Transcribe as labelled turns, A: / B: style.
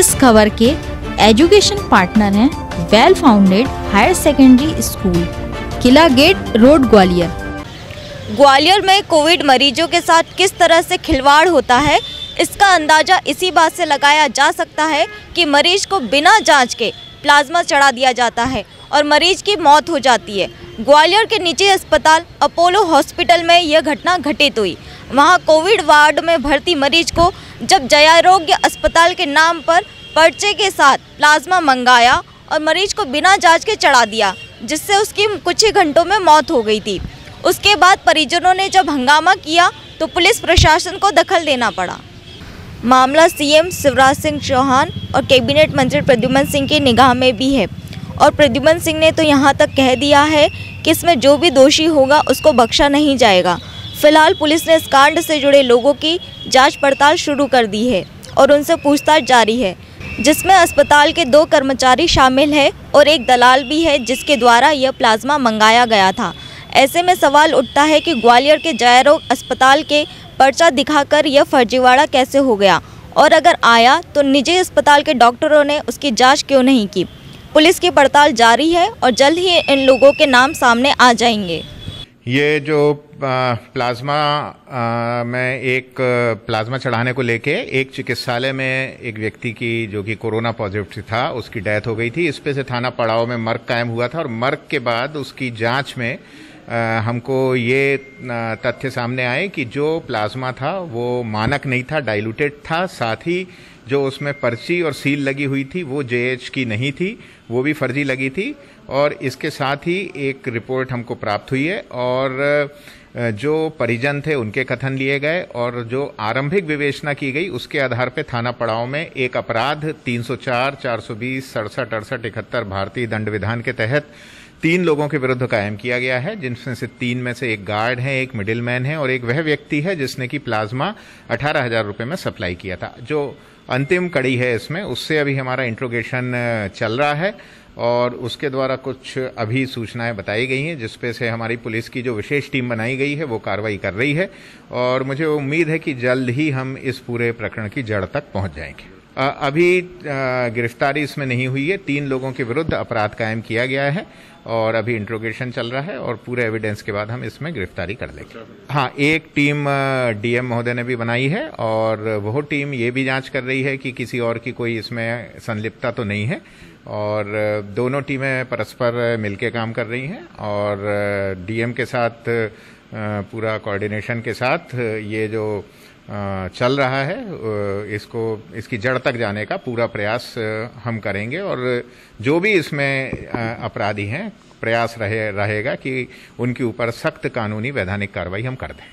A: इस खबर के एजुकेशन पार्टनर हैं well founded higher secondary school, Kila gate road, Gwalior.
B: Gwalior में कोविड मरीजों के साथ किस तरह से खिलवाड़ होता है, इसका अंदाज़ा इसी बात से लगाया जा सकता है कि मरीज को बिना जांच के प्लाज्मा चढ़ा दिया जाता है और मरीज की मौत हो जाती है। ग्वालियर के निजी अस्पताल अपोलो हॉस्पिटल में यह घटना घटित हुई। वहां कोविड वार्ड में भर्ती मरीज को जब जयारोग्य अस्पताल के नाम पर पर्चे के साथ प्लाज्मा मंगाया और मरीज को बिना जांच के चढ़ा दिया, जिससे उसकी कुछ ही घंटों में मौत हो गई थी। उसके बाद परिजनों ने जब हंगामा किया तो पुलिस प्रशासन को दखल देना पड़ा। मामला सीएम शिवराज सिंह चौहान और कैबिनेट मंत्री प्रद्युम्न सिंह की निगाह में भी है और प्रद्युम्न सिंह ने तो यहाँ तक कह दिया है कि इसमें जो भी दोषी होगा उसको बख्शा नहीं जाएगा। फिलहाल पुलिस ने इस कांड से जुड़े लोगों की जांच पड़ताल शुरू कर दी है और उनसे पूछताछ जारी है, जिसमें अस्पताल के 2 कर्मचारी शामिल है और एक दलाल भी है जिसके द्वारा यह प्लाज्मा मंगाया गया था। ऐसे में सवाल उठता है कि ग्वालियर के जयारोग अस्पताल के पर्चा दिखाकर यह फर्जीवाड़ा कैसे हो गया और अगर आया तो निजी अस्पताल के डॉक्टरों ने उसकी जांच क्यों नहीं की। पुलिस की पड़ताल जारी है और जल्द ही इन लोगों के नाम सामने आ जाएंगे।
C: ये जो प्लाज्मा में एक प्लाज्मा चढ़ाने को लेके एक चिकित्सालय में एक व्यक्ति की जो कि कोरोना पॉजिटिव था उसकी डेथ हो गई थी। इस पे से थाना पड़ाव में मर्ग कायम हुआ था और मर्ग के बाद उसकी जांच में हमको ये तथ्य सामने आए कि जो प्लाज्मा था वो मानक नहीं था, डाइल्यूटेड था। साथ ही जो उसमें पर्ची और सील लगी हुई थी वो जेएच की नहीं थी, वो भी फर्जी लगी थी। और इसके साथ ही एक रिपोर्ट हमको प्राप्त हुई है और जो परिजन थे उनके कथन लिए गए और जो आरंभिक विवेचना की गई उसके आधार पर थाना पड़ाव में एक अपराध 304, 420, 67, 68, 71 भारतीय दंड विधान के तहत 3 लोगों के विरुद्ध कायम किया गया है, जिनमें से 3 में से एक गार्ड है, एक मिडिल मैन है और एक वह व्यक्ति है जिसने कि प्लाज्मा 18,000 रुपये में सप्लाई किया था। जो अंतिम कड़ी है इसमें, उससे अभी हमारा इंट्रोगेशन चल रहा है और उसके द्वारा कुछ अभी सूचनाएं बताई गई हैं जिसपे से हमारी पुलिस की जो विशेष टीम बनाई गई है वो कार्रवाई कर रही है और मुझे उम्मीद है कि जल्द ही हम इस पूरे प्रकरण की जड़ तक पहुंच जाएंगे। अभी गिरफ्तारी इसमें नहीं हुई है, 3 लोगों के विरुद्ध अपराध कायम किया गया है और अभी इंट्रोगेशन चल रहा है और पूरे एविडेंस के बाद हम इसमें गिरफ्तारी कर लेंगे। हाँ, एक टीम डीएम महोदय ने भी बनाई है और वह टीम ये भी जांच कर रही है कि किसी और की कोई इसमें संलिप्तता तो नहीं है और दोनों टीमें परस्पर मिलकर काम कर रही हैं और डीएम के साथ पूरा कोऑर्डिनेशन के साथ ये जो चल रहा है इसकी जड़ तक जाने का पूरा प्रयास हम करेंगे और जो भी इसमें अपराधी हैं प्रयास रहेगा कि उनके ऊपर सख्त कानूनी वैधानिक कार्रवाई हम कर दें।